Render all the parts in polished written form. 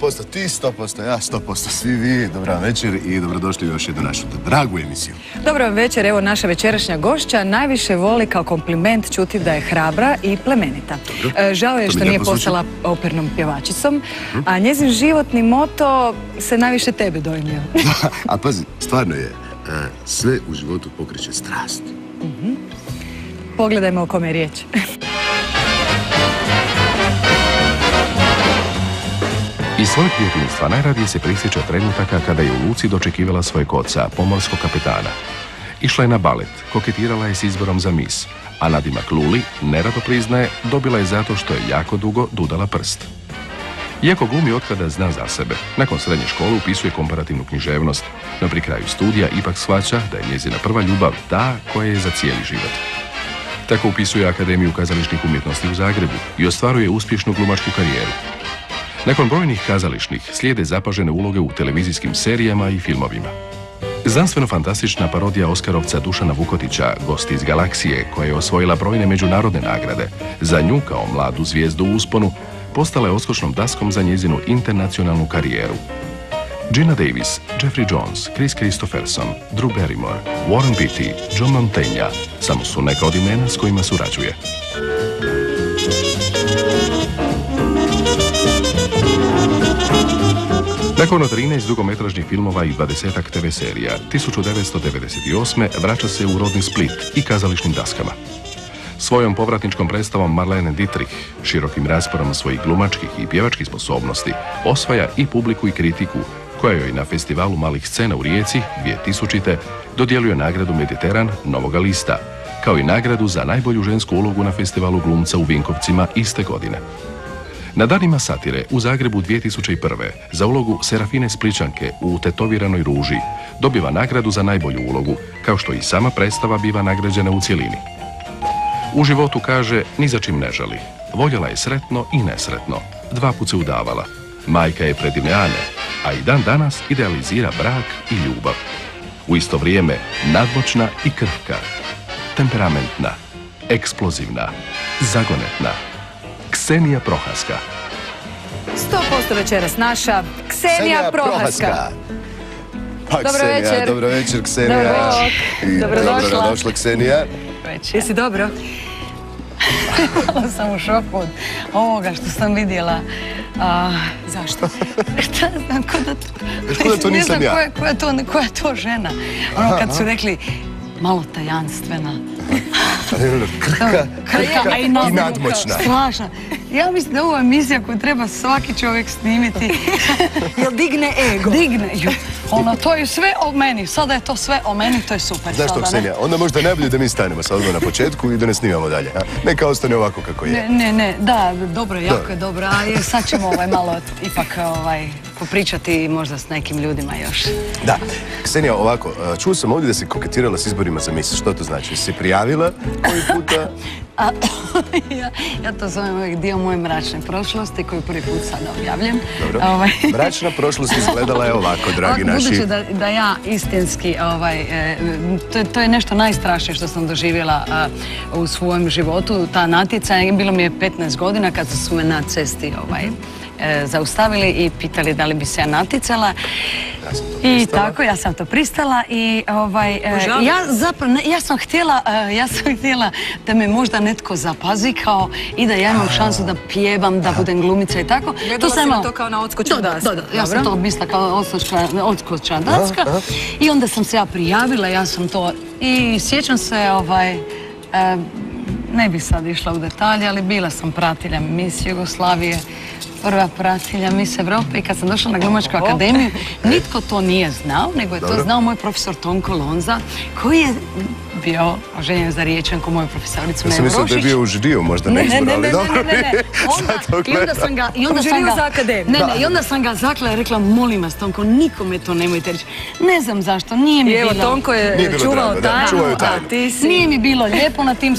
100%, ti 100%, ja 100%, svi vi, dobra večer i dobrodošli u još jednu našu dragu emisiju. Dobro večer, evo naša večerašnja gošća najviše voli kao kompliment čuti da je hrabra i plemenita. Žao je što nije postala opernom pjevačicom, a njezin životni moto se najviše tebe dojmio. A pazi, stvarno je, sve u životu pokreće strast. Pogledajmo o kome je riječ. Iz svojeg djetinjstva najradije se prisjeća trenutaka kada je u luci dočekivala svojeg oca, pomorskog kapetana. Išla je na balet, koketirala je s izborom za mis, a nadimak Luli, nerado priznaje, dobila je zato što je jako dugo dudala prst. Iako glumi otkada zna za sebe, nakon srednje škole upisuje komparativnu književnost, no pri kraju studija ipak shvaća da je njezina prva ljubav ta koja je za cijeli život. Tako upisuje Akademiju kazališnih umjetnosti u Zagrebu i ostvaruje uspješnu glumačku karijeru. Nakon brojnih kazališnih slijede zapažene uloge u televizijskim serijama i filmovima. Znanstveno-fantastična parodija Oskarovca Dušana Vukotića, Gost iz galaksije, koja je osvojila brojne međunarodne nagrade, za nju kao mladu zvijezdu u usponu, postala je odskočnom daskom za njezinu internacionalnu karijeru. Gina Davis, Jeffrey Jones, Chris Christopherson, Drew Barrymore, Warren Beatty, John Mantegna samo su neka od imena s kojima surađuje. Nakon 13 dugometražnih filmova i 20-ak TV serija, 1998. vraća se u rodni Split i kazališnim daskama. Svojom povratničkom predstavom Marlene Dietrich, širokim rasporom svojih glumačkih i pjevačkih sposobnosti, osvaja i publiku i kritiku, koja joj na festivalu malih scena u Rijeci 2000. dodjeljuje nagradu Mediteran Novoga lista, kao i nagradu za najbolju žensku ulogu na festivalu glumca u Vinkovcima iste godine. Na danima satire u Zagrebu 2001. za ulogu Serafine Splićanke u Tetoviranoj ruži dobiva nagradu za najbolju ulogu, kao što i sama predstava biva nagrađena u cjelini. U životu kaže ni za čim ne žali. Voljela je sretno i nesretno. 2 put se udavala. Majka je predivne Ane, a i dan danas idealizira brak i ljubav. U isto vrijeme nadmoćna i krhka, temperamentna, eksplozivna, zagonetna. Ksenija Prohaska. 100% večeras naša Ksenija Prohaska. Dobro večer. Dobro večer, Ksenija. Dobrodošla, Ksenija. Jesi dobro? Malo sam u šoku od ovoga što sam vidjela. Zašto? Šta znam, Kuda to nisam ja? Koja je to žena? Ono kad su rekli malo tajanstvena. Krhka i nadmoćna. Strašno. Ja mislim da je ovo emisija koju treba svaki čovjek snimiti. Jel digne ego? Digne. Ono, to je sve o meni. Sada je to sve o meni, to je super. Znaš što, Ksenija, onda možda je najbolje da mi stanemo sad odmah na početku i da ne snimamo dalje. Neka ostane ovako kako je. Ne, da, dobro, jako je dobro. A sad ćemo malo ipak popričati možda s nekim ljudima još. Da, Ksenija, ovako, čuo sam ovdje da si koketirala s izborima za Miss. Što to znači? Si prijavila koji puta? Ja to zovem uvijek dio moje mračne prošlosti koju prvi put sada objavljam. Dobro. Mračna prošlost izgledala je ovako, dragi naši. Budući da ja istinski, to je nešto najstrašnije što sam doživjela u svojem životu. Ta natjecanja, bilo mi je 15 godina kad su me na cesti zaustavili i pitali da li bi se ja natjecala. I tako, ja sam to pristala i ja sam htjela da me možda netko zapazi kao i da ja imam šansu da pjevam, da budem glumica i tako. Gledala si na to kao na odskočna daska? Da, ja sam to mislila kao odskočna daska i onda sam se ja prijavila, ja sam to i sjećam se, ne bih sad išla u detalje, ali bila sam pratilja Miss Jugoslavije, prva pratilja Miss Evrope i kad sam došla na Glumačku akademiju, nitko to nije znao, nego je to znao moj profesor Tonko Lonza, koji je bio oženjen za Riječanku, moju profesoricu Meju Rošić. Ja sam mislila da je bio u Ždiju, možda ne izbor, ali dobro. I onda sam ga zakla i rekla, molim vas Tonko, nikome to nemojte reći. Ne znam zašto, nije mi bilo... Evo, Tonko je čuvao tajnu, a ti si... Nije mi bilo lijepo na tim,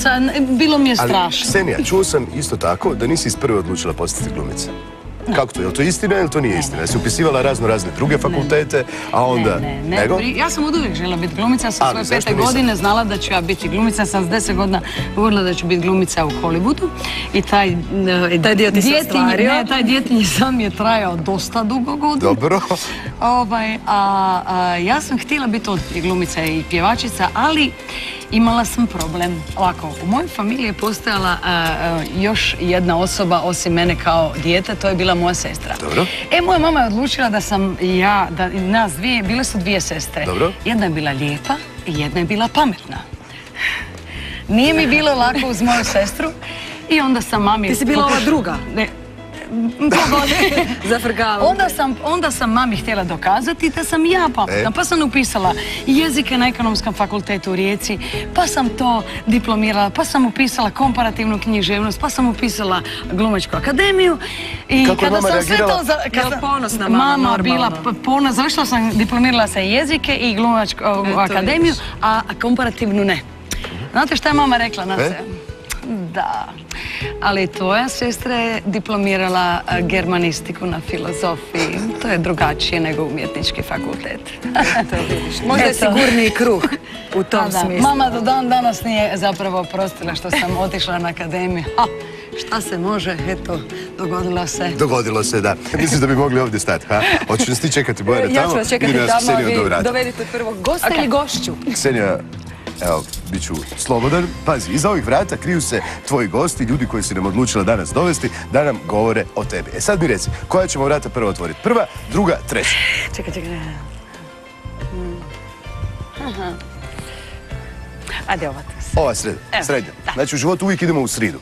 bilo mi je strašno. Ali, Ksenija, čuo sam isto tako da nisi iz prve odlučila postati glumica. Kako to? Je li to istina ili to nije istina? Jesi upisivala razne druge fakultete, a onda... Ne. Ja sam od uvijek željela biti glumica, sa svoje 5. godine znala da ću ja biti glumica, sam s 10 godina govorila da ću biti glumica u Hollywoodu i taj dio ti se ostvario. Taj djetinji sam je trajao dosta dugo godina. Dobro. Ja sam htjela biti i glumica i pjevačica, ali imala sam problem. Ovako, u mojoj familiji je postojala još jedna osoba osim mene kao dijete, to je bila moja sestra. Dobro. Moja mama je odlučila da sam ja, da nas dvije, bile su dvije sestre. Dobro. Jedna je bila lijepa i jedna je bila pametna. Nije mi bilo lako uz moju sestru i onda sam mami... Ti si bila ova druga? Ne. Zafrkala. Onda sam mami htjela dokazati da sam ja pametna, pa sam upisala jezike na Ekonomskom fakultetu u Rijeci, pa sam to diplomirala, pa sam upisala komparativnu književnost, pa sam upisala Glumačku akademiju. I kako je mama reagirala? Jel ponosna mama bila ponosna, završila sam, diplomirala sam jezike i Glumačku akademiju, a komparativnu ne. Znate šta je mama rekla na sve? Da, ali tvoja sestra je diplomirala germanistiku na filozofiji. To je drugačije nego umjetnički fakultet. Možda je sigurniji kruh u tom smislu. Mama do dan danas nije zapravo oprostila što sam otišla na akademiju. Šta se može, eto, dogodilo se. Dogodilo se, da. Misliš da bi mogli ovdje stati, ha? Hoćeš nas ti čekati, Bojana, tamo? Ja ću vas čekati tamo, vi dovedite prvog gosta ili gošću. Ksenija, evo, bit ću slobodan. Pazi, iza ovih vrata kriju se tvoji gosti, ljudi koji si nam odlučila danas dovesti, da nam govore o tebi. Sad mi reci, koja ćemo vrata prvo otvoriti? Prva, druga, treća? Čekaj. Ajde, ova tu. Ova srednja. Znači, u životu uvijek idemo u sridu.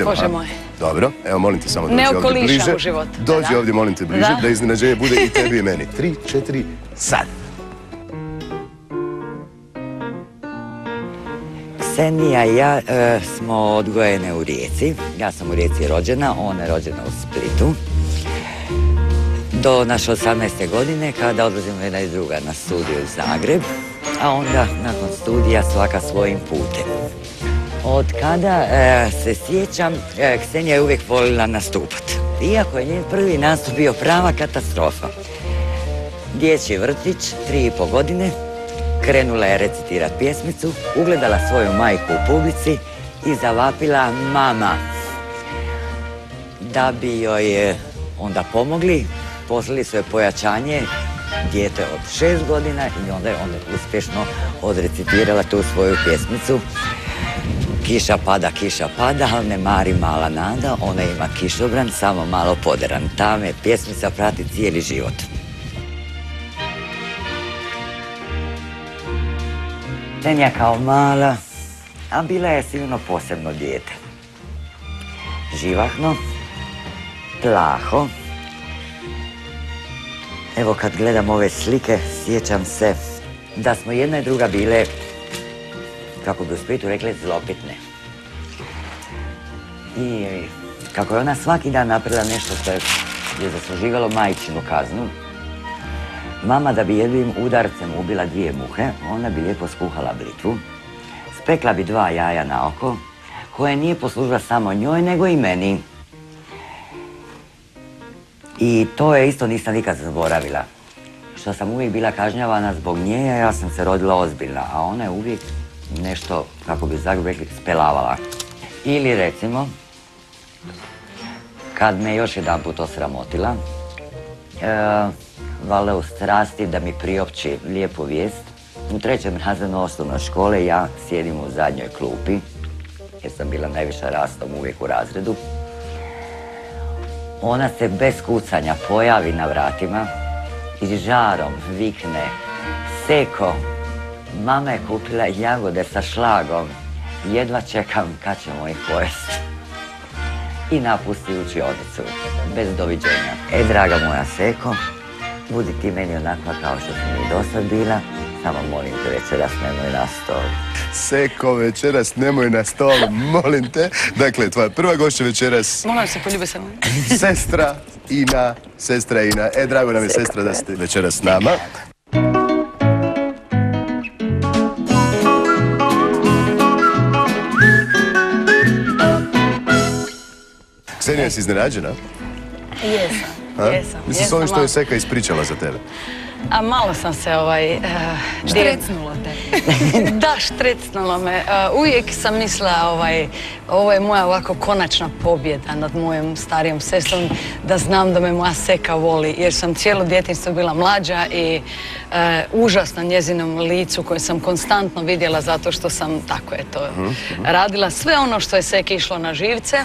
Bože moj. Dobro, evo, molim te samo dođi ovdje bliže. Ne bliže. U životu. Dođi ovdje, molim te bliže, da iznenađenje bude i tebi i meni. 3, 4, sad. Ksenija i ja smo odgojene u Rijeci. Ja sam u Rijeci rođena, ona je rođena u Splitu. Do naše 18. godine kada odlazimo jedna i druga na studiju u Zagreb, a onda nakon studija svaka svojim putem. Od kada se sjećam, Ksenija je uvijek volila nastupati. Iako je njen prvi nastup bio prava katastrofa. Dječji vrtić, 3,5 godine, krenula je recitirati pjesmicu, ugledala svoju majku u publici i zavapila mama. Da bi joj onda pomogli, poslali su joj pojačanje, dijete od 6 godina i onda je uspješno odrecitirala tu svoju pjesmicu. Kiša pada, ali ne mari mala nada, ona ima kišobran, samo malo poderan. Ta me pjesmica prati cijeli život. Ksenija kao mala, a bila je sigurno posebno dijete. Živahno, plaho. Evo kad gledam ove slike, sjećam se da smo jedna i druga bile, kako bi u Splitu rekli, zlopitne. I kako je ona svaki dan napravila nešto što je zasluživalo majčinu kaznu, mama da bi jednim udarcem ubila 2 muhe, ona bi lijepo skuhala blitvu, spekla bi 2 jaja na oko, koje nije poslužila samo njoj, nego i meni. I to je isto nisam nikad zaboravila. Što sam uvijek bila kažnjavana zbog nje, ja sam se rodila ozbiljna, a ona je uvijek nešto, kako bi Zagreb rekli, spelavala. Ili recimo, kad me još jedan put osramotila, valjda u strasti da mi priopći lijepu vijest, u 3. razredu osnovne škole ja sjedim u zadnjoj klupi, jer sam bila najviša rastom uvijek u razredu. Ona se bez kucanja pojavi na vratima i žarom vikne: Seko, mama je kupila jagode sa šlagom, jedva čekam kad ćemo ih pojesti. I napusti učionicu, bez doviđenja. Draga moja Seko, budi ti meni onakva kao što sam i dosad bila, samo molim te večeras nemoj na stol. Seko, večeras nemoj na stol, molim te. Dakle, tvoja prva gošća večeras... Molim se, poljube se moj. Sestra Ina. Drago nam je, sestra, da ste večeras s nama. Ksenija, si iznenađena? Jesam. Mislim, s ovim što je Seka ispričala za tebe. A malo sam se Štrecnulo te. Da, štrecnulo me. Uvijek sam mislila, ovo je moja ovako konačna pobjeda nad mojom starijom sestrom, da znam da me moja Seka voli, jer sam cijelo djetinjstvo bila mlađa i užasno njezinom licu koje sam konstantno vidjela zato što sam, tako je to, radila sve ono što je Seki išlo na živce,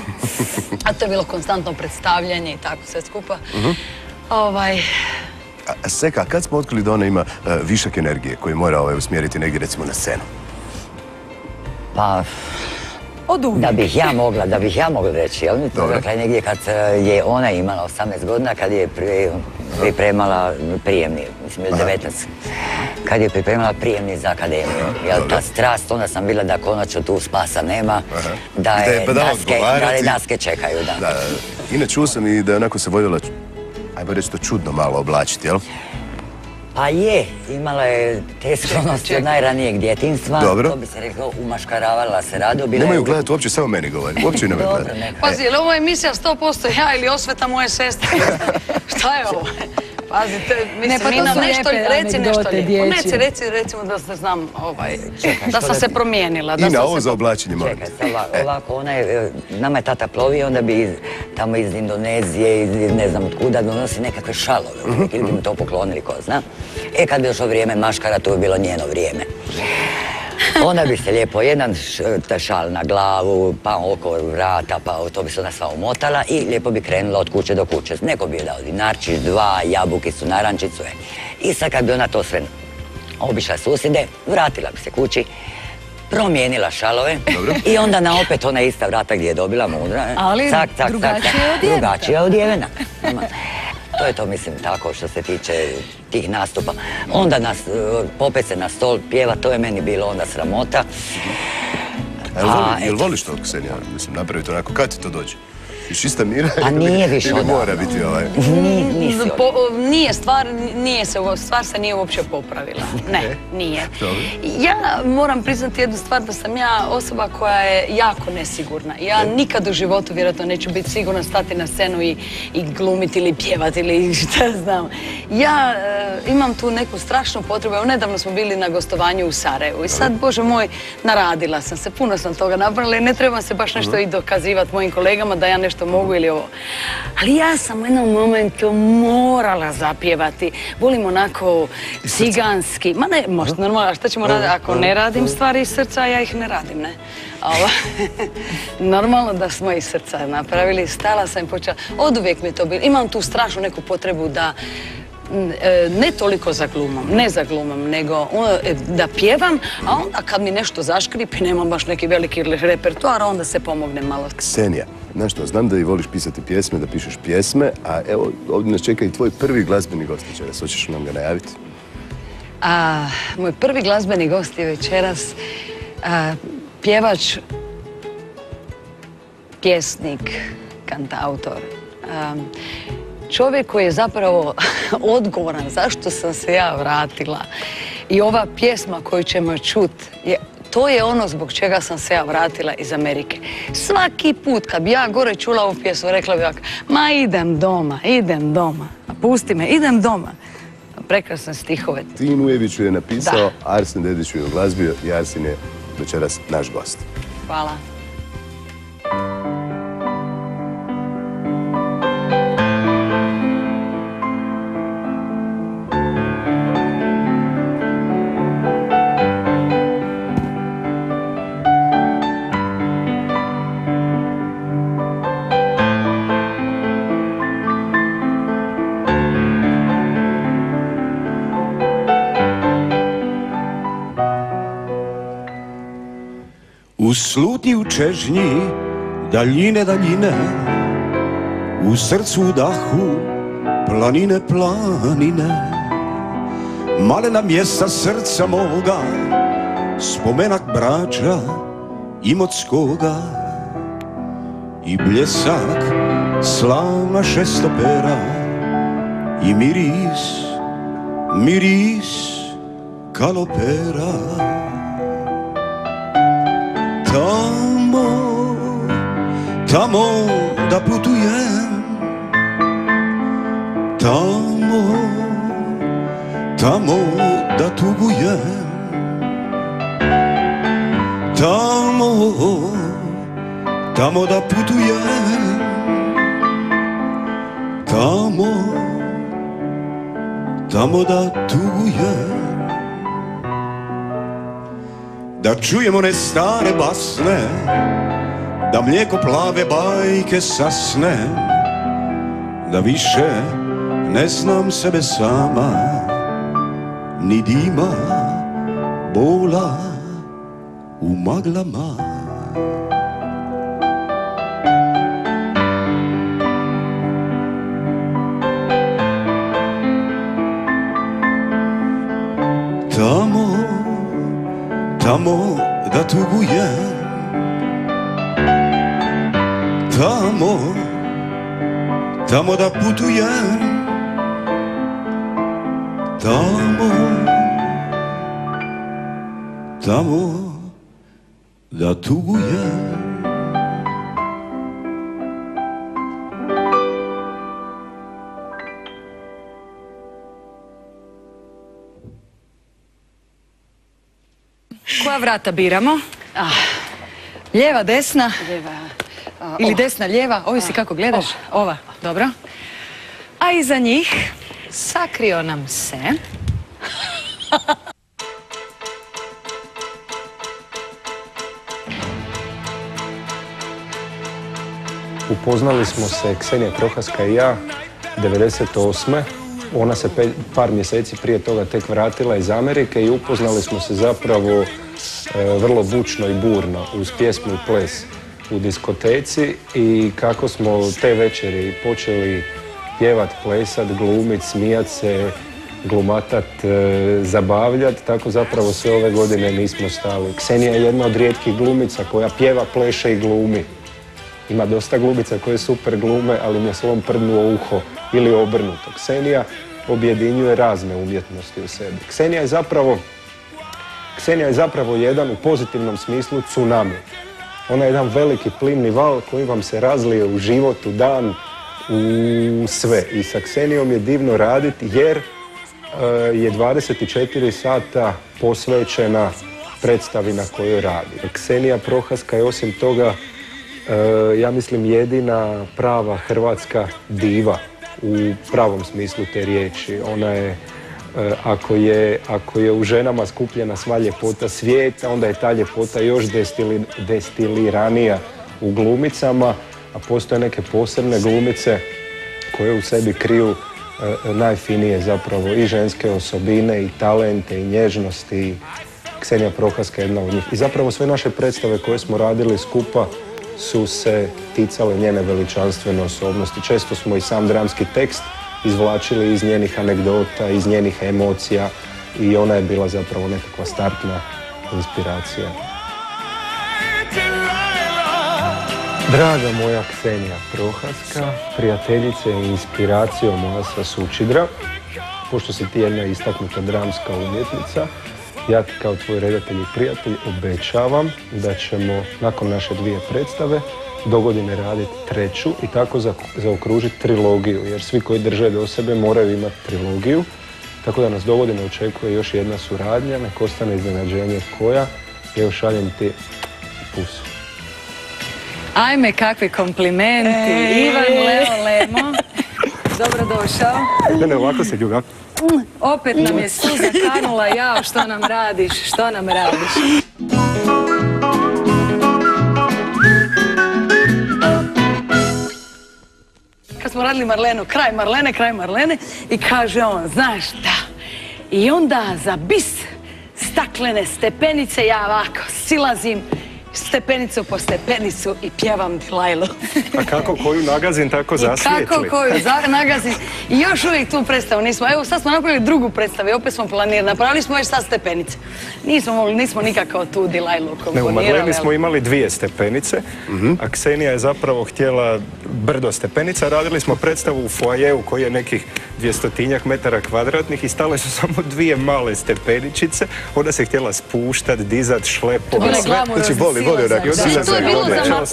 a to je bilo konstantno predstavljanje i tako sve skupa. Seka, kad smo otkrili da ona ima višak energije koji mora usmjeriti negdje recimo na scenu? Pa, da bih ja mogla reći, jel? Dakle, negdje kad je ona imala 18 godina, kad je pripremala prijemni, mislim, 19, kad je pripremala prijemni za akademiju, jel? Ta strast, onda sam bila da konačno tu spasa nema, da daske čekaju, da. Inače, čuo sam i da onako se voljela, ajmo reći to čudno malo oblačiti, jel? Pa je, imala je te sklonosti od najranijeg djetinjstva. Dobro. To bi se rekao, umaškaravala se rado. Nemaju gledati uopće, samo meni govori. Uopće nemaju gledati. Pazi, je li ovo emisija 100% ja ili osveta moje sestre? Šta je ovo? Pazite, mislim, Nina, reci nešto lijepo. Neci, recimo da se znam, da sam se promijenila. I na ovo za oblačenje moram. Čekaj, ovako, nama je tata plovio, onda bi tamo iz Indonezije, iz ne znam od kuda, donosi nekakve šalove, ili bi mu to poklonili, ko zna. Kad bi došlo vrijeme maškara, to je bilo njeno vrijeme. Onda bi se lijepo jedan šal na glavu, pa oko vrata, pa to bi se ona sva umotala i lijepo bi krenula od kuće do kuće. Neko bi joj dao dinarčić, 2, jabukicu, narančicu. I sad kad bi ona to sve obišla susjede, vratila bi se kući, promijenila šalove i onda na opet ona ista vrata gdje je dobila mudra. Ali drugačije odjevena. To je to, mislim, tako što se tiče tih nastupa. Onda nas popet se na stol, pjeva, to je meni bilo onda sramota. Jel voliš to, Ksenija? Mislim, napraviti onako, kad ti to dođe? Iš čista mira nije više ili mora biti Stvar se nije uopće popravila. Ne, nije. Ja moram priznati jednu stvar, da sam ja osoba koja je jako nesigurna. Ja nikad u životu vjerojatno neću biti sigurna stati na scenu i glumiti ili pjevati ili šta znam. Ja imam tu neku strašnu potrebu. Evo, nedavno smo bili na gostovanju u Sarajevu i sad, Bože moj, naradila sam se, puno sam toga napravila i ne trebam se baš nešto i dokazivati mojim kolegama da ja nešto mogu ili ovo. Ali ja sam u jednom momentu morala zapjevati. Volim onako ciganski. Ma ne, možda normalno, a šta ćemo raditi? Ako ne radim stvari iz srca, ja ih ne radim, ne? Normalno da smo iz srca napravili. Stala sam i počela. Oduvijek mi je to bilo. Imam tu strašnu neku potrebu da ne toliko za glumom, nego da pjevam, a onda kad mi nešto zaškripi, nemam baš neki veliki repertoar, onda se pomogne malo. Ksenija, znaš što, znam da i voliš pisati pjesme, da pišeš pjesme, a evo, ovdje nas čeka i tvoj prvi glazbeni gost večeras. Hoćeš nam ga najaviti? Moj prvi glazbeni gost je večeras pjevač, pjesnik, kantautor. Čovjek koji je zapravo odgovoran zašto sam se ja vratila. I ova pjesma koju ćemo čuti, to je ono zbog čega sam se ja vratila iz Amerike. Svaki put kad bi ja gore čula ovu pjesmu, rekla bi ovako, ma idem doma, pusti me, idem doma. Prekrasne stihove. Tin Ujeviću je napisao, Arsen Dediću je oglazbio i Arsen je večeras naš gost. Hvala. U slutnji, u čežnji, daljine, u srcu, u dahu, planine, malena mjesta srca moga, spomenak Brača Imotskoga i bljesak slavna šestopera i miris kalopera. Tamo da putujem Tamo, tamo da tugujem, tamo, tamo da putujem, tamo, tamo da tugujem. Da čujem one stare basne, da mlijeko plave bajke sasne, da više ne znam sebe sama, ni dima, bola u maglama. Tamo, tamo da tugujem, tamo, tamo da putujem, tamo, tamo da tugujem. Koja vrata biramo? Lijeva, desna? Ili desna, lijeva? Ovisi kako gledaš. Ova, dobro. A iza njih sakrio nam se... Upoznali smo se, Ksenija Prohaska i ja, 98. Ona se par mjeseci prije toga tek vratila iz Amerike i upoznali smo se zapravo vrlo bučno i burno uz pjesmu i ples u diskoteci i kako smo te večeri počeli pjevat, plesat, glumit, smijat se, glumatat, zabavljat, tako zapravo sve ove godine nismo stali. Ksenija je jedna od rijetkih glumica koja pjeva, pleše i glumi. Ima dosta glumica koje super glume, ali mi je slovom prdnuo uho ili obrnuto. Ksenija objedinjuje razne umjetnosti u sebi. Ksenija je zapravo jedan u pozitivnom smislu tsunami. Ona je jedan veliki plimni val koji vam se razlije u život, u dan, u sve. I sa Ksenijom je divno raditi jer je 24 sata posvećena predstavi na kojoj radi. Ksenija Prohaska je osim toga, ja mislim, jedina prava hrvatska diva u pravom smislu te riječi. Ona je, ako je u ženama skupljena sva ljepota svijeta, onda je ta ljepota još destiliranija u glumicama, a postoje neke posebne glumice koje u sebi kriju najfinije zapravo i ženske osobine i talente i nježnosti. Ksenija Prohaska je jedna od njih. I zapravo sve naše predstave koje smo radili skupa su se ticale njene veličanstvene osobnosti. Često smo i sam dramski tekst izvlačili iz njenih anegdota, iz njenih emocija i ona je bila zapravo nekakva startna inspiracija. Draga moja Ksenija Prohaska, prijateljice i inspiracija moja sa Sučidra, pošto si ti jedna istaknuta dramska umjetnica, ja ti kao tvoj redatelj i prijatelj obećavam da ćemo nakon naše 2 predstave dogodine raditi 3. i tako zaokružiti trilogiju, jer svi koji drže do sebe moraju imati trilogiju. Tako da nas dogodine očekuje još jedna suradnja, nek ostane iznenađenje koja. Evo, šaljem ti pusu. Ajme, kakvi komplimenti. Ivan Leo Lemo, dobrodošao. Ne, ovako se ljuga. Opet nam je suza kanula, jao, što nam radiš, što nam radiš. Kad smo radili Marlenu, kraj Marlene i kaže on, znaš šta, i onda za bis staklene stepenice ja ovako silazim stepenicu po stepenicu i pjevam Dilajlu. A kako koju nagazim, tako zasvijetli. Kako koju nagazim. I još uvijek tu predstavu nismo. Evo sad smo napravili drugu predstavu i opet smo planirali. Napravili smo još sad stepenice. Nismo nikako tu Dilajlu komponirali. Ne, u Marleni smo imali 2 stepenice, a Ksenija je zapravo htjela brdo stepenica. Radili smo predstavu u foajeu koji je nekih 200-tinjak metara kvadratnih i stale su samo 2 male stepeničice. Ona se htjela spuštat, dizat, šlepovat, sve. Znači, voli onak.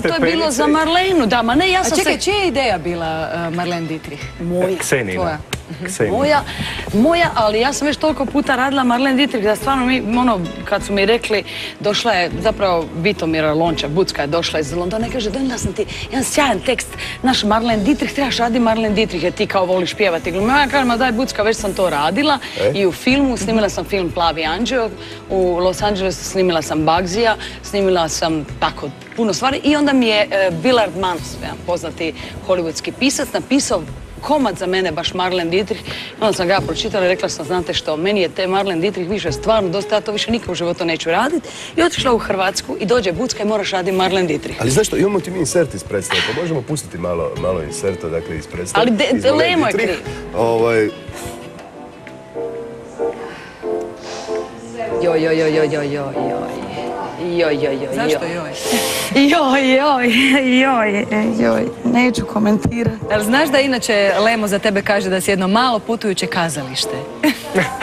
To je bilo za Marlenu, da, ma ne, ja sam se... A čekaj, čija je ideja bila Marlene Dietrich? Moja. Ksenina. Moja, ali ja sam već toliko puta radila Marlene Dietrich da stvarno kad su mi rekli, došla je zapravo Vitomira Lonča, Bucka je došla iz Londona i kaže, donijela sam ti jedan sjajan tekst, naš Marlene Dietrich, trebaš raditi Marlene Dietrich jer ti kao voliš pjevati. Ja kažem, ma daj Bucka, već sam to radila i u filmu, snimila sam film Plavi anđeo, u Los Angelesu snimila sam Bugsyja, snimila sam tako puno stvari i onda mi je Willard Mans, jedan poznati hollywoodski pisac, napisao komad za mene, baš Marlene Dietrich. Onda sam ga ja pročitala i rekla sam, znate što, meni je te Marlene Dietrich više stvarno dosta, ja to više nikad u životu neću raditi. I otišla u Hrvatsku i dođe Bucka i moraš raditi Marlene Dietrich. Ali znaš što, imamo ti mi insert iz predstave, pa možemo pustiti malo inserta, dakle, iz predstave. Ali Lemo je kriv. Zašto joj? Joj, neću komentirati. Ali znaš da inače Lemo za tebe kaže da si jedno malo putujuće kazalište?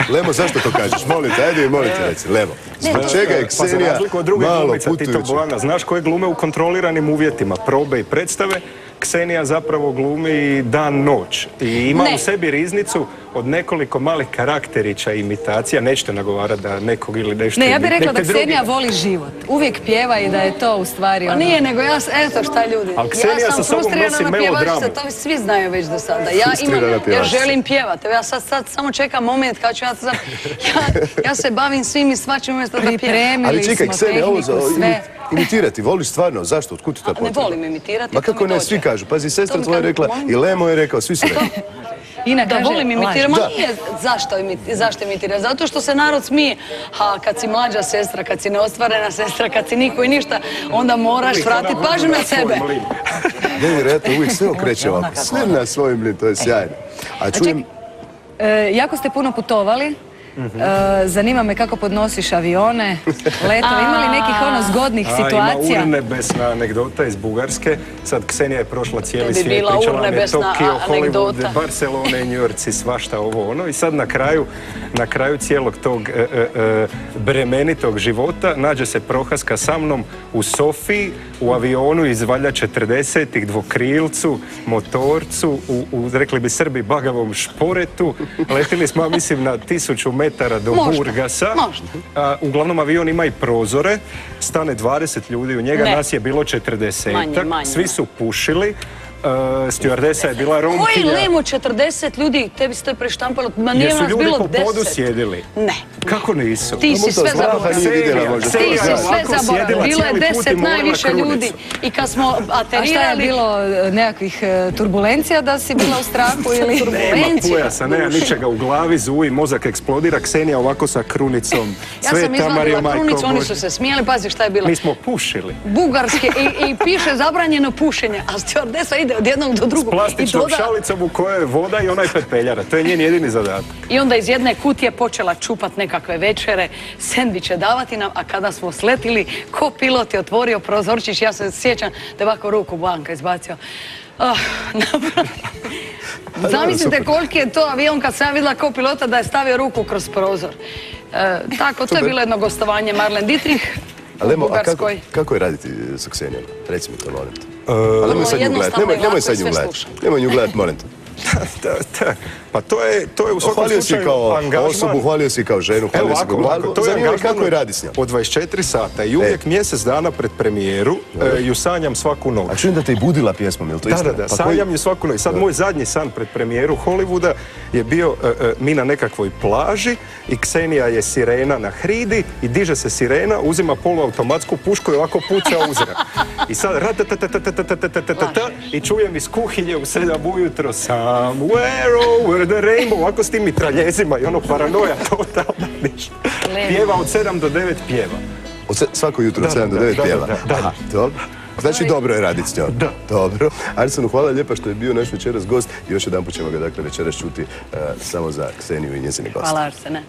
Lemo, zašto to kažeš? Molim te, ajde molim te reci, Lemo. Zbog čega je Ksenija malo putujuća? Znaš koje glume u kontroliranim uvjetima, probe i predstave, Ksenija zapravo glumi dan-noć i ima u sebi riznicu od nekoliko malih karakterića i imitacija. Nećete nagovarati da nekog ili nešto... Ne, ja bih rekla da Ksenija voli život. Uvijek pjeva i da je to u stvari... Pa nije, nego ja, eto šta ljudi. Ali Ksenija sa sobom nosi melodramu. To svi znaju već do sada. Ja želim pjevati. Ja sad samo čekam moment kad ću ja sad... Ja se bavim svim i svačim umjesto da pjevam. Pripremili smo tehniku, sve. Imitirati, voliš stvarno? Zašto? Otkud ti ta potreba? Ne volim imitirati. Ma kako ne, svi kažu. Pazi, sestra tvoja je rekla i Lemo je rekao, svi su rekli. Da volim imitirati, ma nije zašto imitirati, zato što se narod smije. A kad si mlađa sestra, kad si neostvarena sestra, kad si niko i ništa, onda moraš vratiti pažnju na sebe. Nevjerojatno, uvijek sve okreće ovako. Sve na svoj mlin, to je sjajno. A čujem... Jako ste puno putovali. Zanima me kako podnosiš avione, letove, ima li nekih zgodnih situacija? Ima urnebesna anegdota iz Bugarske. Sad Ksenija je prošla cijeli svijet, pričala nam je Tokio, Hollywood, Barcelona, New York, svašta ovo ono. I sad na kraju cijelog tog bremenitog života nađe se prohaska sa mnom u Sofiji, u avionu iz valja 40-ih, dvokrilcu, motorcu, rekli bi Srbi, bagavom šporetu. Letili smo, mislim, na 1000 metara do Burgasa. Uglavnom avion ima i prozore, stane 20 ljudi u njega, nas je bilo 40-ak, svi su pušili. Stjuardesa je bila Romkinja. Koji Lemo 40 ljudi, tebi se to je preštampalo, ma nije nas bilo 10. Jesu ljudi po podu sjedili? Ne. Kako nisu? Ti si sve zaboravio. Bilo je 10 najviše ljudi. I kad smo aterirali... A šta je bilo, nekakvih turbulencija da si bila u strahu ili... Nema pojasa, nema ničega u glavi, zuji, mozak eksplodira, Ksenija ovako sa krunicom. Ja sam izvadila krunicu, oni su se smijali, pazi šta je bilo. Mi smo pušili. Bugarske i piše zabranjeno pušenje, a stjuardesa ide od jednog do drugog. S plastičnom šalicom u kojoj je voda i onaj pepeljara. To je njen jedini zadatak. I onda iz jedne kutije počela čupat nekakve večere, sendviče davati nam, a kada smo sletili, ko pilot je otvorio prozorčić, ja se sjećam da je ovako ruku banka izbacio. Zamislite koliki je to avion kad sam ja vidjela kao pilota da je stavio ruku kroz prozor. Tako, to je bilo jedno gostovanje Marlene Dietrich u Bugarskoj. Kako je raditi sa Ksenijom? Reci mi to, molim te. Ali nemoj sad nju gledati, nemoj sad nju gledati. Nemoj nju gledati, molim te. Pa to je u svakom slučaju angažman. Osobu, hvalio si kao ženu, hvalio si kao glavu. Zanima me kako je radi s njom. Od 24 sata i uvijek mjesec dana pred premijeru ju sanjam svaku noć. A čujem da te i budila pjesmom, je li to istina? Da, sanjam ju svaku noć. Sad moj zadnji san pred premijeru Hollywooda je bio mi na nekakvoj plaži i Ksenija je sirena na hridi i diže se sirena, uzima poluautomatsku pušku i ovako puca u zrak. I sad i čujem iz kuhinje u 7 ujutro Somewhere over the rainbow, ovako s tim mitraljezima i ono paranoja totalna ništa. Pjeva od 7 do 9 pjeva. Svako jutro od 7 do 9 pjeva? Da. Dobro. Znači dobro je raditi s njom. Da. Dobro. Arsenu, hvala lijepa što je bio naš večeras gost i još jedan put ćemo ga dakle večeras čuti samo za Kseniju i njezine goste. Hvala Arsene.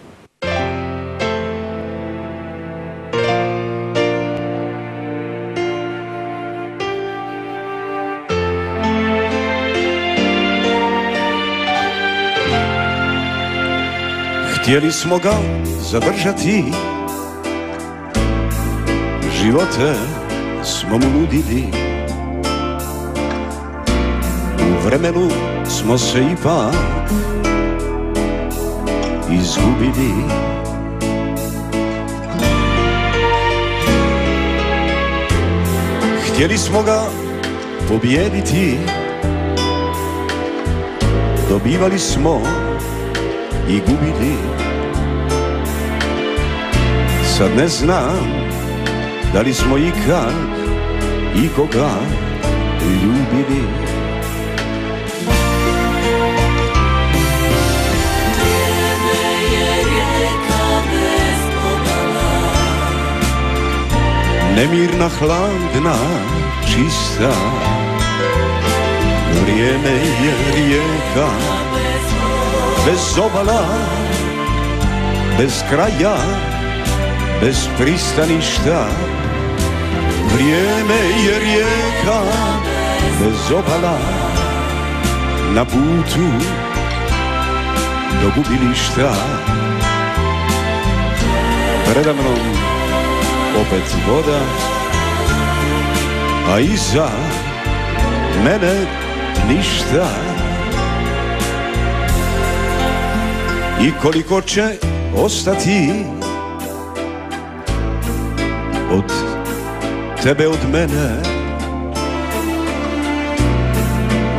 Htjeli smo ga zadržati, živote smo mu nudili, u vremenu smo se ipak izgubili. Htjeli smo ga pobijediti, dobivali smo i gubili. Sad ne znam da li smo ikad ikoga ljubili. Nemirna, hladna, čista, vrijeme je rijeka, bez obala, bez kraja, bez pristaništa. Vrijeme je rijeka, bez obala, na putu do gubilišta. Preda mnom opet voda, a iza mene ništa. I koliko će ostati od tebe, od mene,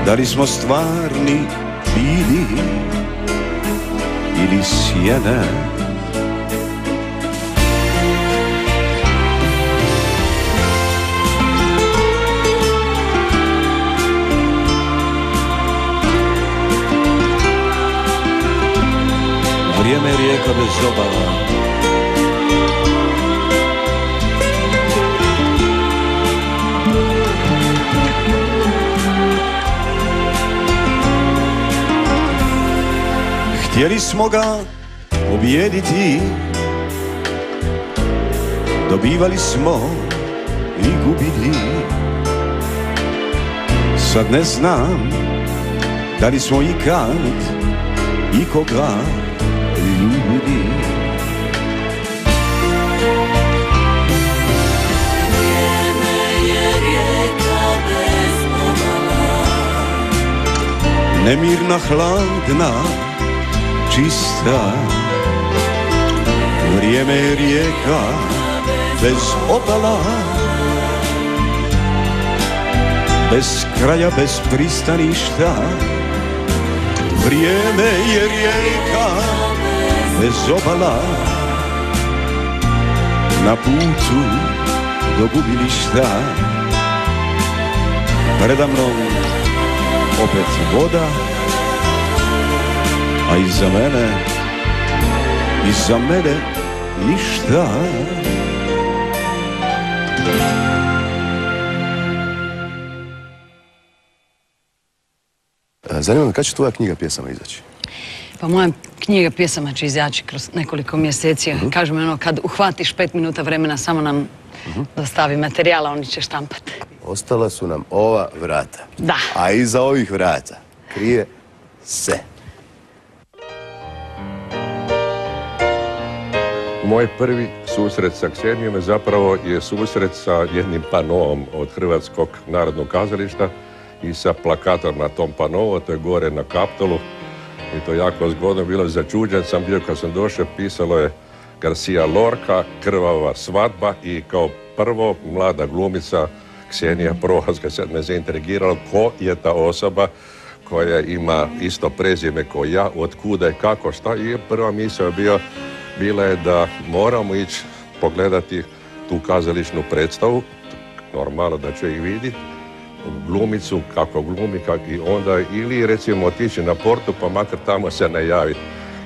da li smo stvarni bili ili sjene. Vrijeme je rijeka bez obala, htjeli smo ga pobijediti, dobivali smo i gubili. Sad ne znam da li smo ikad ikoga ljubili. Nemirna, hladna, čista, vrijeme je rijeka bez obala, bez kraja, bez pristaništa. Vrijeme je rijeka bez obala, na putu do gubilišta. Preda mnom opet voda, a iza mene ništa. Zanima me, kad će tvoja knjiga pjesama izaći? Pa moja knjiga pjesama će izaći kroz nekoliko mjeseci. Kažu mi kad uhvatiš 5 minuta vremena, samo nam dostavi materijala, oni će štampati. Ostala su nam ova vrata. Da. A iza ovih vrata krije se. Moj prvi susret sa Ksenijom zapravo je susret sa jednim panoom od Hrvatskog narodnog kazališta i sa plakatom na tom panovu, to je gore na Kaptolu. I to jako zgodno bilo, začuđen sam bio kad sam došao, pisalo je Garcia Lorca, Krvava svadba i kao prvo mlada glumica Ksenija Prohaska. Sad me zaintrigiralo ko je ta osoba koja ima isto prezime kao ja, od kuda i kako, šta. I prva misao bila je da moramo ići pogledati tu kazališnu predstavu, normalno da ću ih vidjeti, glumicu, kako glumi, i onda ili recimo otići na Portu pa makar tamo se najaviti.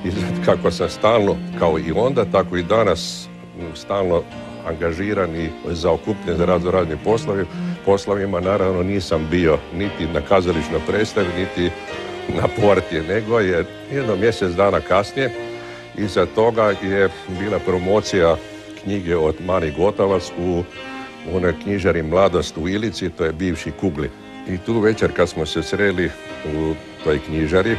I kako sam stalno, kao i onda, tako i danas, stalno angažiran i zaokupljen za raznim poslovima, naravno nisam bio niti na kazališnoj predstavi, niti na Porti, nego je jedno mjesec dana kasnije iza toga je bila promocija knjige od Mani Gotovac u onoj knjižari Mladost u Ilici, to je bivši Kugli. I tu večer kad smo se sreli u toj knjižari,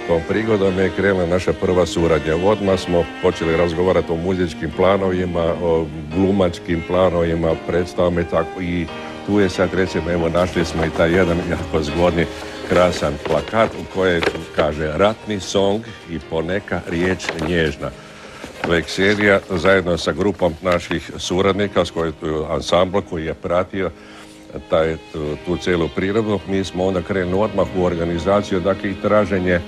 tom prigodom je krenula naša prva suradnja. Odmah smo počeli razgovarati o muzičkim planovima, o glumačkim planovima, predstavama i tako. I tu je sad, recimo, evo, našli smo i taj jedan jako zgodni krasan plakat u kojem kaže ratni song i poneka riječ nježna. Ksenija zajedno sa grupom naših suradnika, s kojim ansambl koji je pratio tu cijelu prirodu, mi smo onda krenuli odmah u organizaciju, dakle i traženje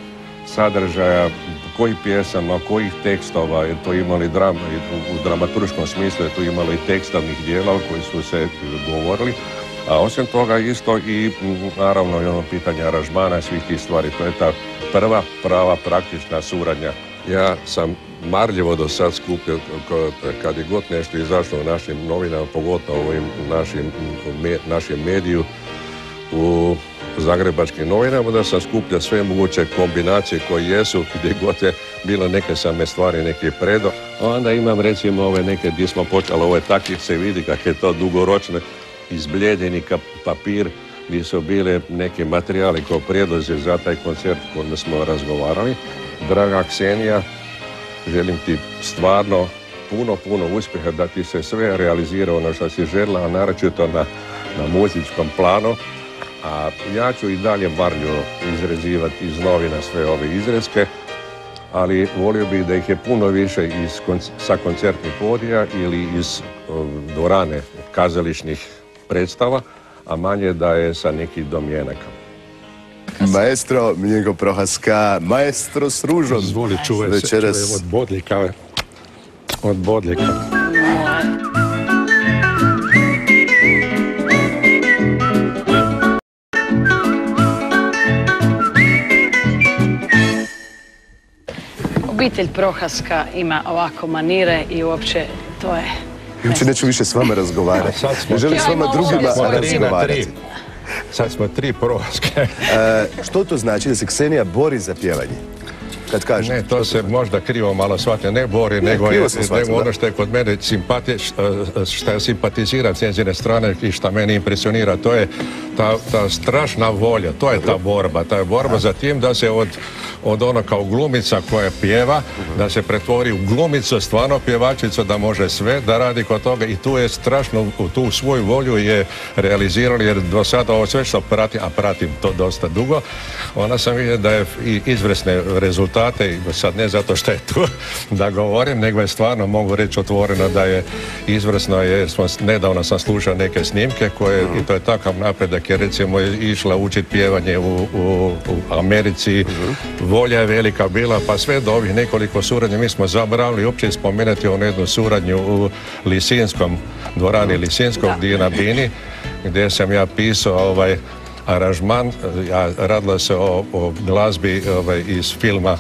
sadržaja, kojih pjesama, kojih tekstova, jer to imali u dramaturškom smislu, je tu imali i tekstovnih dijela koji su se govorili, a osim toga isto i naravno i ono pitanje aranžmana svih tih stvari, to je ta prva prava praktična suradnja. Ja sam marljivo do sad skupio, kad je god nešto izašlo u našim novinama, pogotovo u našem mediju, u zagrebačkim novinama, da sam skupljao sve moguće kombinacije koje jesu, gdje god je bilo neke same stvari, neki predo. Onda imam recimo ove neke gdje smo počeli, ovo je tako se vidi kak je to dugoročno izbljedeni papir, gdje su bile neki materijali kao prijedlozi za taj koncert kojim smo razgovarali. Draga Ksenija, želim ti stvarno puno uspjeha da ti se sve realizira ono što si željela, a naročito na muzičkom planu. A ja ću i dalje marljivo izrezivati iz novina sve ove izreske, ali volio bih da ih je puno više sa koncertnih podija ili iz dvorane kazališnih predstava, a manje da je sa nekih domjenaka. Maestro Miljenko Prohaska, maestro s ružom. Zvoli, čuvaj se od bodljika. Od bodljika. Obitelj Prohaska ima ovako manire i uopće to je... Uopće neću više s vama razgovarati. Ne želim s vama drugima razgovarati. Sad smo 3 Prohaske. Što to znači da se Ksenija bori za pjevanje? Kad kaže? Ne, to se možda krivo malo shvati, ne bori, nego ono što je kod mene što je simpatiziram s njezine strane i što meni impresionira, to je ta strašna volja, to je ta borba. Ta je borba za tim da se od ono kao glumica koja pjeva, da se pretvori u glumicu, stvarno pjevačicu, da može sve, da radi kod toga i tu je strašno, tu svoju volju je realizirali, jer do sada ovo sve što pratim, a pratim to dosta dugo, ona sam vidio da je i izvrsne rezultate, sad ne zato što je tu da govorim, nego je stvarno, mogu reći otvoreno da je izvrsno, jer nedavno sam slušao neke snimke koje, i to je takav napredak, jer recimo je išla učiti pjevanje u Americi, volja je velika bila, pa sve do ovih nekoliko suradnje, mi smo zabravili uopće spomenuti onu jednu suradnju u Lisinskom, dvorani Lisinskog, gdje je na Bini, gdje sam ja pisao aranžman, radilo se o glazbi iz filma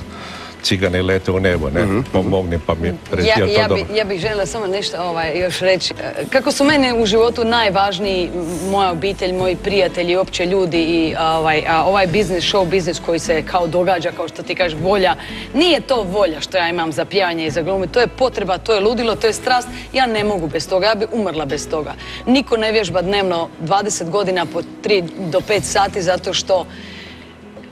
Cigani lete u nebo, ne? Pomogni pa mi reći. Ja bih željela samo nešto još reći. Kako su mene u životu najvažniji moja obitelj, moji prijatelji, uopće ljudi i ovaj biznis, show biznis koji se kao događa, kao što ti kažeš, volja. Nije to volja što ja imam za pjevanje i za glumu, to je potreba, to je ludilo, to je strast. Ja ne mogu bez toga, ja bi umrla bez toga. Niko ne vježba dnevno 20 godina po 3 do 5 sati zato što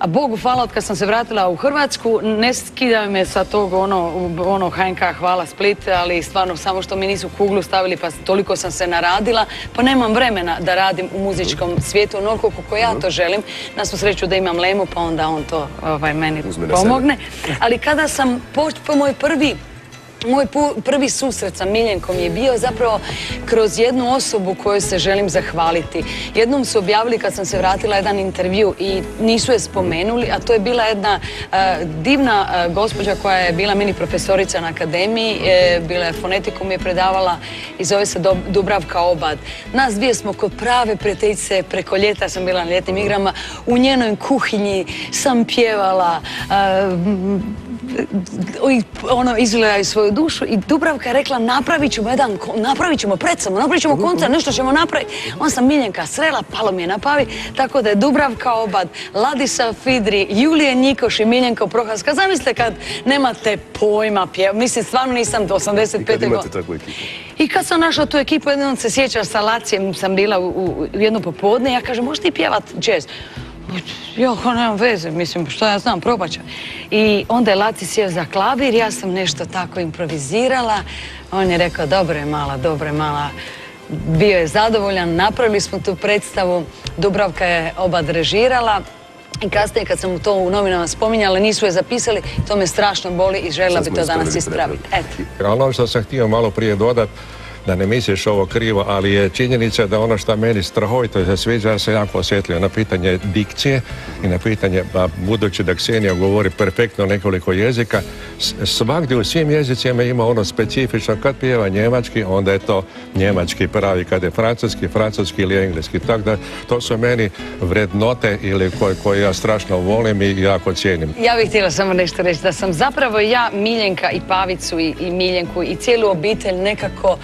Bogu hvala, od kad sam se vratila u Hrvatsku, ne skidaju me sa tog ono HNK hvala Split, ali stvarno samo što mi nisu kuglu stavili, pa toliko sam se naradila, pa nemam vremena da radim u muzičkom svijetu onoliko kako ja to želim. Na svu sreću da imam Lemu, pa onda on to meni pomogne. Ali kada sam moj prvi susret sa Miljenkom je bio zapravo kroz jednu osobu koju se želim zahvaliti. Jednom su objavili kad sam se vratila jedan intervju i nisu je spomenuli, a to je bila jedna divna gospođa koja je bila mini profesorica na akademiji, bila je fonetiku, mi je predavala i zove se Dubravka Obad. Nas dvije smo kod prave prijateljice, preko ljeta sam bila na ljetnim igrama, u njenoj kuhinji sam pjevala, izgledaju svoju dušu i Dubravka je rekla napravit ćemo predstavu, napravit ćemo koncert, nešto ćemo napraviti. On sam Miljenka srela, palo mi je na pamet, tako da je Dubravka Obad, Ladisa Fidri, Julije Njikoš i Miljenko Prohaska. Zamislite kad nemate pojma pjeva, mislim stvarno nisam do 85. godine. I kad sam našla tu ekipu, jednom se sjećam sa Lacijem, sam bila u jedno popodne, ja kažem možeš ti pjevat džez? Nemam veze, mislim, što ja znam, probat ću. I onda je Laci sjeo za klavir, ja sam nešto tako improvizirala. On je rekao, dobro je mala. Bio je zadovoljan, napravili smo tu predstavu, Dubravka je Obad režirala I kasnije kad sam to u novinama spominjala, nisu je zapisali, to me strašno boli i željela bi to danas ispraviti. Ono što sam htio malo prije dodati, da ne misliš ovo krivo, ali je činjenica da ono što meni strahovito se sviđa, ja sam jako osjetljiv na pitanje dikcije i na pitanje, budući da Ksenija govori perfektno nekoliko jezika, svagdje u svim jezicima ima ono specifično, kad pjeva njemački, onda je to njemački pravi, kad je francuski ili engleski, tako da to su meni vrednote ili koje ja strašno volim i jako cijenim. Ja bih htjela samo nešto reći, da sam zapravo ja Miljenka i Pavicu i Miljenku i cijelu obitelj nekako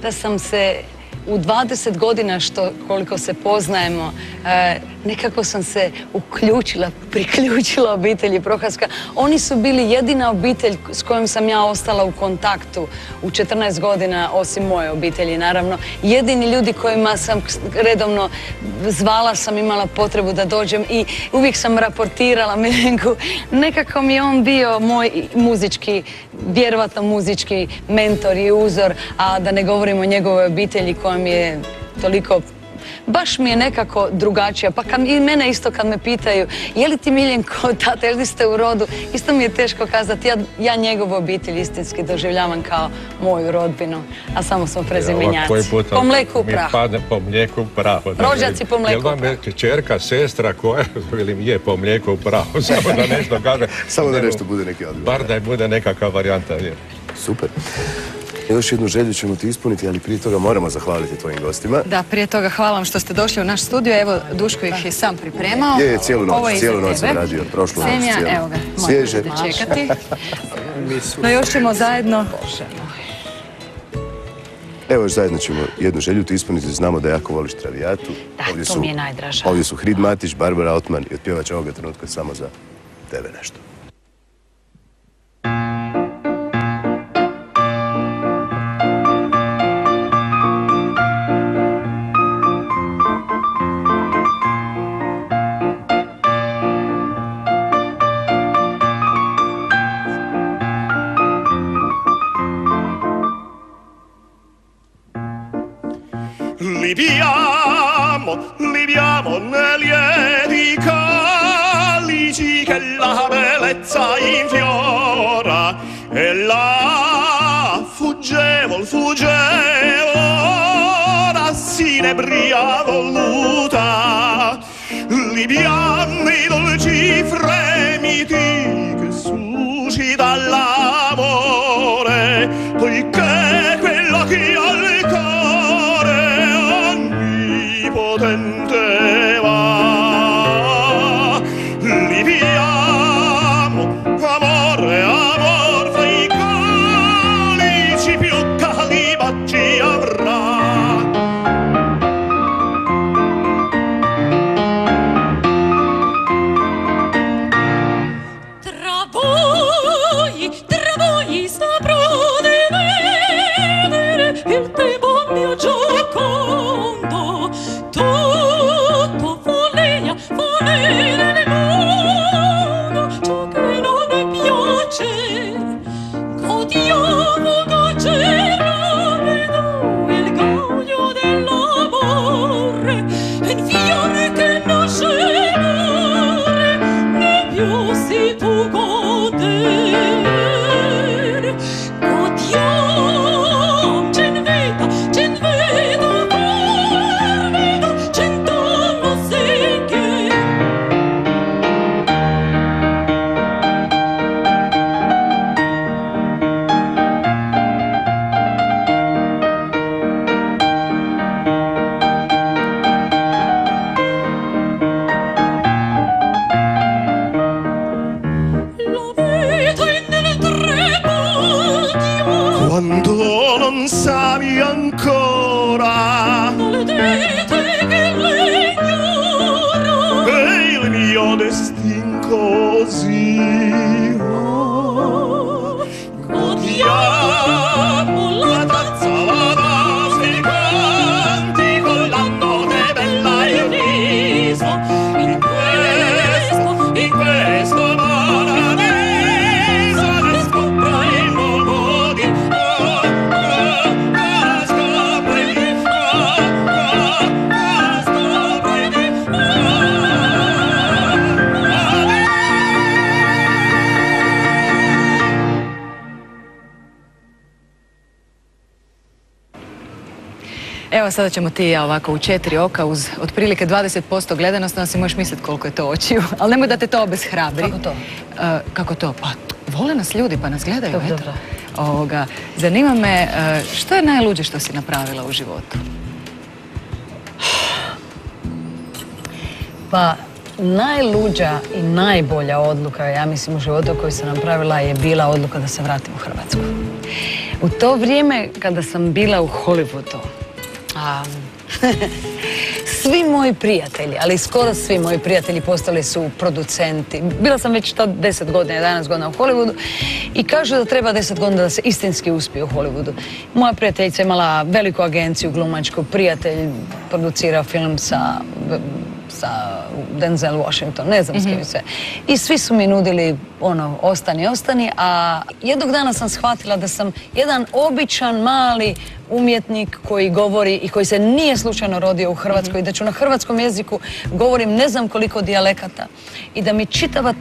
da sam se u 20 godina koliko se poznajemo, nekako sam se priključila obitelji Prohaska. Oni su bili jedina obitelj s kojom sam ja ostala u kontaktu u 14 godina, osim moje obitelji, naravno. Jedini ljudi kojima sam redovno zvala, sam imala potrebu da dođem i uvijek sam raportirala Miljenku. Nekako mi je on bio moj muzički, vjerovatno muzički mentor i uzor, a da ne govorim o njegovoj obitelji koja mi je toliko, baš mi je nekako drugačija. Pa i mene isto kad me pitaju, je li ti Miljenko tata, je li ste u rodu, isto mi je teško kazati. Ja njegovu obitelj istinski doživljavam kao moju rodbinu, a samo smo prezimenjaci. Po mleku pravo. Po mlijeku pravo. Rođaci po mleku pravo. Jel vam je čerka, sestra koja je po mlijeku pravo? Samo da nešto kaže. Samo da nešto bude neki odgovor. Bar da bude nekakva varijanta. Super. Još jednu želju ćemo ti ispuniti, ali prije toga moramo zahvaliti tvojim gostima. Da, prije toga hvala vam što ste došli u naš studio. Evo, Duško ih je sam pripremao. Je, cijelu noć sam radio, prošlu noć cijelu. Evo ga, možete čekati. No još ćemo zajedno... Evo još zajedno ćemo jednu želju ti ispuniti, znamo da jako voliš Traviatu. Da, to mi je najdraža. Ovdje su Hrid Matić, Barbara Altman i otpjevač ovoga trenutka samo za tebe nešto. Liviamo nei lieti calici che la bellezza infiora e là fuggevo ora s'inebria voluta liviamo i dolci fremiti che suscita l'amore poiché quello che al potente va liviamo amore fra i calici più calibacci avrà tra voi saprò di vedere il tempo mio giocondo tutto follia nel mondo ciò che non mi piace godiamo vedo il goglio dell'amore e il fiore che nasce muore ne più si può godere godiamo ce ne vedo quando non savi ancora maledete che l'ignoro e il mio destin così godiamo la tazza i canti con la notte bella il viso in questo paradiso che scopre il nuovo di Evo sada ćemo ti i ja ovako u 4 oka uz otprilike 20% gledanost, onda si možeš misliti koliko je to očiju, ali nemoj da te to obeshrabri. Kako to? Kako to? Pa vole nas ljudi pa nas gledaju. Dobro. Zanima me, što je najluđe što si napravila u životu? Pa najluđa i najbolja odluka, ja mislim, u životu koju sam napravila je bila odluka da se vratim u Hrvatsku. U to vrijeme kada sam bila u Hollywoodu, svi moji prijatelji, ali skoro svi moji prijatelji postali su producenti. Bila sam već 10 godina, 11 godina u Hollywoodu i kažu da treba 10 godina da se istinski uspije u Hollywoodu. Moja prijateljica je imala veliku agenciju glumačku, prijatelj producirao film sa Denzel Washington, ne znam s kim sve. I svi su mi nudili ostani, a jednog dana sam shvatila da sam jedan običan mali umjetnik koji govori i koji se nije slučajno rodio u Hrvatskoj i da ću na hrvatskom jeziku govorim ne znam koliko dijalekata i da mi čitava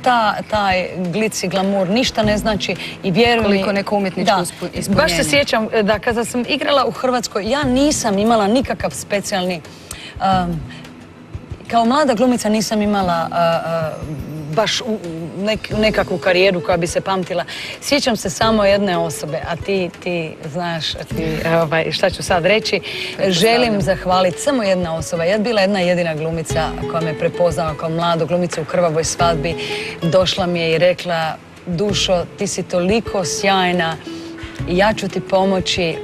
taj glic i glamur ništa ne znači i vjerujem koliko neko umjetničko ispunjenje. Baš se sjećam da kada sam igrala u Hrvatskoj ja nisam imala nikakav specijalni kao mlada glumica nisam imala baš nekakvu karijeru koja bi se pamtila. Sjećam se samo jedne osobe, a ti znaš šta ću sad reći. Želim zahvaliti samo jedna osoba. Ja bila jedna jedina glumica koja me prepoznala kao mladu glumicu u Krvavoj svadbi. Došla mi je i rekla: Dušo, ti si toliko sjajna i ja ću ti pomoći,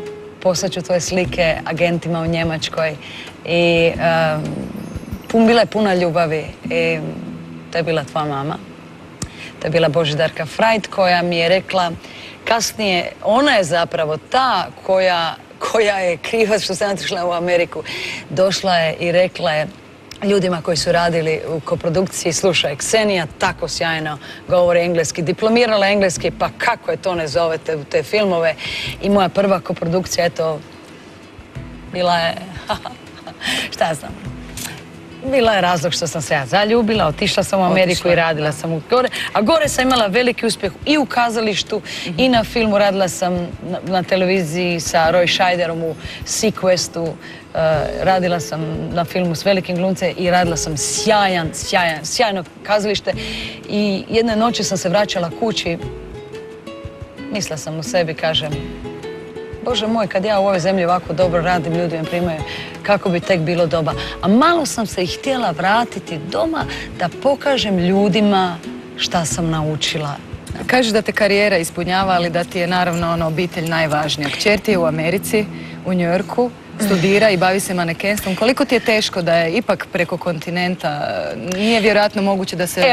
poslaću tvoje slike agentima u Njemačkoj. I bila je puna ljubavi i to je bila tvoja mama. To je bila Božidarka Frajt koja mi je rekla kasnije, ona je zapravo ta koja je kriva što sam otišla u Ameriku. Došla je i rekla je ljudima koji su radili u koprodukciji: slušaj, Ksenija tako sjajno govori engleski, diplomirala engleski, pa kako je to ne zovete u te filmove. I moja prva koprodukcija, eto, bila je, šta znam, bila je razlog što sam se ja zaljubila, otišla sam u Ameriku i radila sam gore. A gore sam imala veliki uspjeh i u kazalištu i na filmu. Radila sam na televiziji sa Roy Scheiderom u Sequestu. Radila sam na filmu s velikim glumcem i radila sam sjajno kazalište. I jedne noći sam se vraćala kući. Mislila sam u sebi, kažem, Bože moj, kad ja u ovoj zemlji ovako dobro radim, ljudi me primaju, kako bi tek bilo doba. A malo sam se i htjela vratiti doma da pokažem ljudima šta sam naučila. Kažeš da te karijera ispunjava, ali da ti je naravno obitelj najvažnija. Kćer ti je u Americi, u New Yorku, studira i bavi se manekenstvom. Koliko ti je teško da je ipak preko kontinenta, nije vjerojatno moguće da se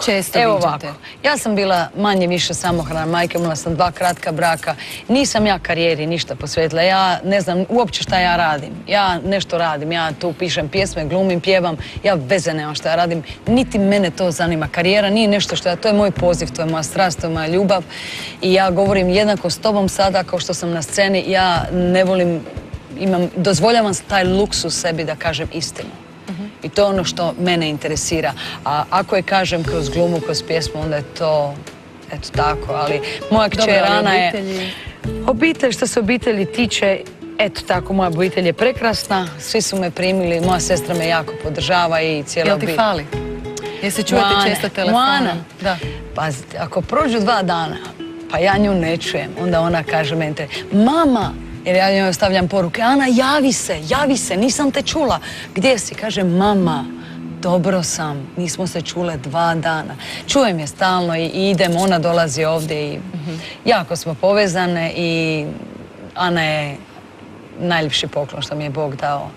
često viđate? Ja sam bila manje više samohrana majka, imala sam 2 kratka braka. Nisam ja karijeri ništa posvetila. Ja ne znam uopće šta ja radim. Ja nešto radim, ja tu pišem pjesme, glumim, pjevam. Ja veze nemam šta ja radim. Niti mene to zanima. Karijera nije nešto što to je moj poziv, to je moja strast, to je moja ljubav. I ja govorim jednako s tobom sada kao što sam na sceni. Ja ne volim, dozvoljavam taj luksus sebi da kažem istinu. I to je ono što mene interesira. A ako je kažem kroz glumu, kroz pjesmu, onda je to, eto tako, ali moja kćer Ana je... Obitelj, što se obitelji tiče, eto tako, moja obitelj je prekrasna, svi su me primili, moja sestra me jako podržava i cijela obitelj. Jel ti fali? Jesi čujete često telefonom? Da. Pazite, ako prođu 2 dana, pa ja nju ne čujem, onda ona kaže meni, mama, jer ja njoj ostavljam poruke, Ana, javi se, nisam te čula. Gdje si? Kaže, mama, dobro sam, nismo se čule 2 dana. Čujem je stalno i idem, ona dolazi ovdje i jako smo povezane i Ana je najljepši poklon što mi je Bog dao.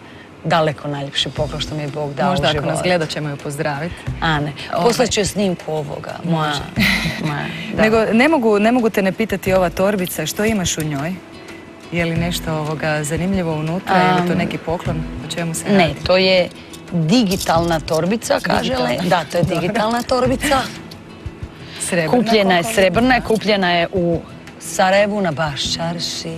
Daleko najljepši poklon što mi je Bog dao u životu. Možda ako nas gleda ćemo ju pozdraviti. Ane, poslaću snimku ovoga, moja. Nego, ne mogu te ne pitati ova torbica, što imaš u njoj? Je li nešto zanimljivo unutra, je li to neki poklon? O čemu se radi? Ne, to je digitalna torbica, kaže Le. Da, to je digitalna torbica. Kupljena je srebrna, kupljena je u Sarajevu na Baščarši.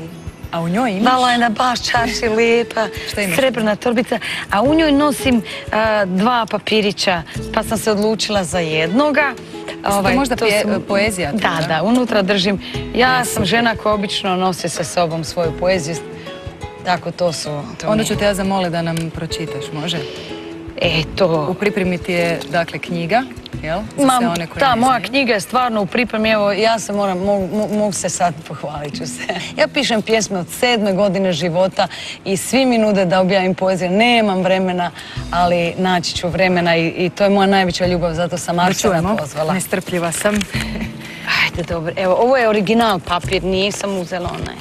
A u njoj imaš? Mala je na Baščarši, lijepa, srebrna torbica. A u njoj nosim 2 papirića, pa sam se odlučila za jednoga. To možda poezija? Da, unutra držim. Ja sam žena koja obično nosi sa sobom svoju poeziju. Tako, to su... Onda ću te ja zamoliti da nam pročitaš, može? To... U pripremi ti je, dakle, knjiga, jel? Ta moja knjiga je stvarno u pripremi, evo, ja se mogu se sad pohvalit ću se. Ja pišem pjesme od 7. godine života i svi mi nude da objavim poeziju. Nemam vremena, ali naći ću vremena i to je moja najveća ljubav, zato sam Arsena pozvala. Nestrpljiva sam. Ajde, dobro. Evo, ovo je original papir, nisam uzela onaj.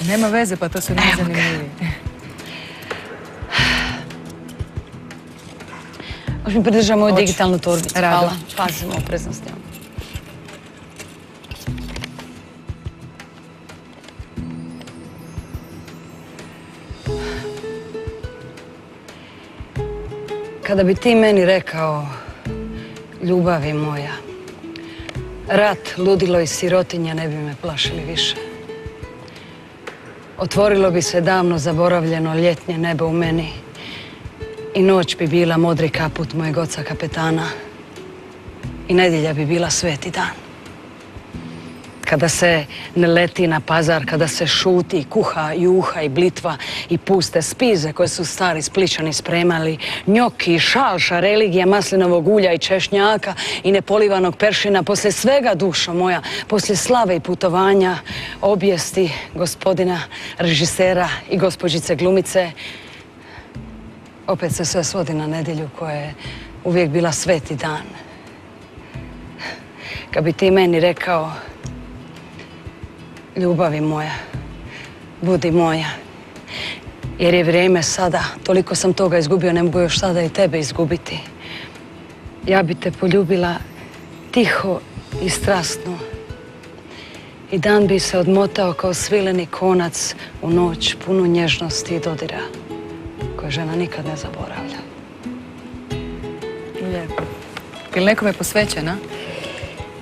Nema veze, pa to su najzanimljiviji. Možeš mi pridržati moju digitalnu torbicu. Rado. Hvala. Pazimo, oprezno s njom. Kada bi ti meni rekao, ljubavi moja, rat, ludilo i sirotinja ne bi me plašili više. Otvorilo bi se davno zaboravljeno ljetnje nebo u meni i noć bi bila modri kaput mojeg oca kapetana i nedjelja bi bila sveti dan. Kada se ne leti na pazar, kada se šuti, kuha, juha i blitva i puste spize koje su stari Splićani spremali, njoki, šalša, religija, maslinovog ulja i češnjaka i nepolivanog peršina, poslije svega, dušo moja, poslije slave i putovanja, obijesti gospodina režisera i gospođice glumice, opet se sve svodi na nedjelju koja je uvijek bila sveti dan. Kad bi ti meni rekao, ljubavi moja, budi moja, jer je vrijeme sada, toliko sam toga izgubio, ne mogu još sada i tebe izgubiti. Ja bi te poljubila tiho i strasno i dan bi se odmotao kao svileni konac u noć punu nježnosti i dodira, koje žena nikad ne zaboravlja. Lijepo. Je li nekome posvećena?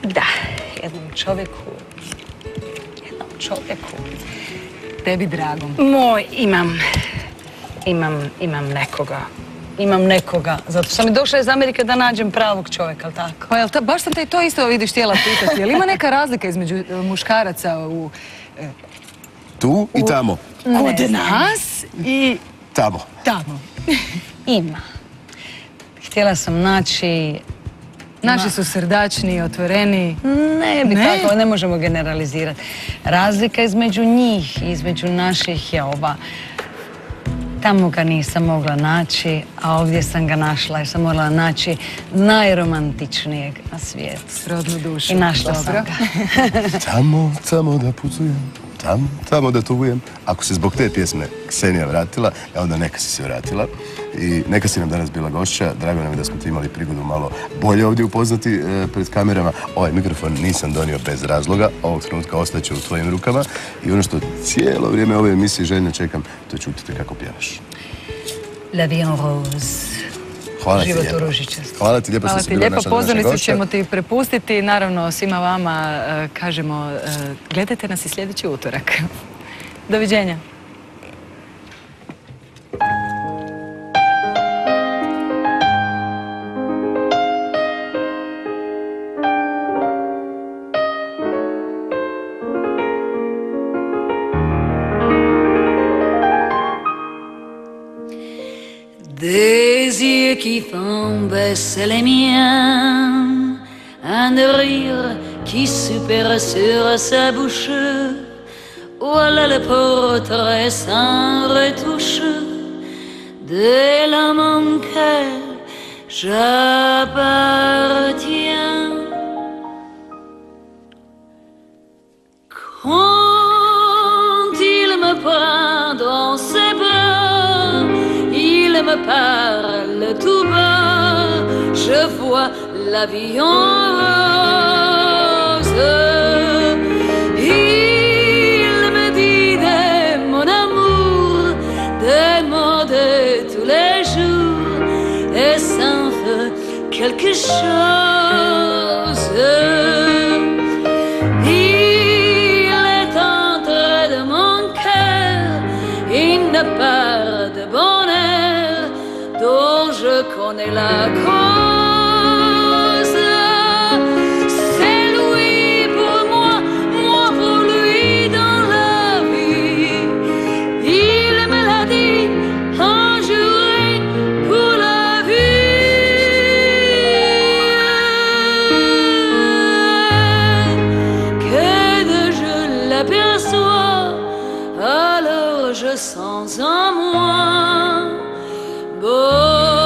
Da, jednom čovjeku. Tebi dragom. Moj, imam nekoga. Imam nekoga. Zato sam i došla iz Amerike da nađem pravog čovjeka, ali tako? Pa jel baš sam te i to isto vidiš htjela pitati. Jel ima neka razlika između muškaraca u... Tu i tamo. Kod nas i... Tamo. Tamo. Ima. Htjela sam naći... Naši su srdačni, otvoreni. Ne bi tako, ne možemo generalizirati. Razlika između njih i između naših je ova. Tamo ga nisam mogla naći, a ovdje sam ga našla jer sam morala naći najromantičnijeg na svijetu. Srodnu dušu. I našla sam ga. Tamo da putujem, tamo da tugujem. Ako se zbog te pjesme Ksenija vratila, onda neka si se vratila. I neka si nam danas bila gošća. Drago nam je da smo ti imali prigodu malo bolje ovdje upoznati pred kamerama. Ovaj mikrofon nisam donio bez razloga. Ovog trenutka ostaće u tvojim rukama. I ono što cijelo vrijeme ove emisije željno čekam, to je čuti kako pjevaš. La vie en rose. Hvala ti Život lijepo. u ružičastu. Hvala ti lijepo što si bila naša današnja gošća. Pozornicu ćemo ti prepustiti. Naravno, svima vama kažemo, gledajte nas i sljedeći utorak. Doviđenja. Des yeux qui font baisser les miens, un rire qui super sur sa bouche, voilà le portrait sans retouche de l'homme auquel j'appartiens. Quand il me prend dans ses bras, il me parle tout bas, je vois la vie en rose. Il me dit de mon amour, des mots de tous les jours, et ça en fait quelque chose. Il est entré de mon cœur une part de bonheur dont je connais la cause. C'est lui pour moi, moi pour lui dans la vie. Il me l'a je sens en moi. Beau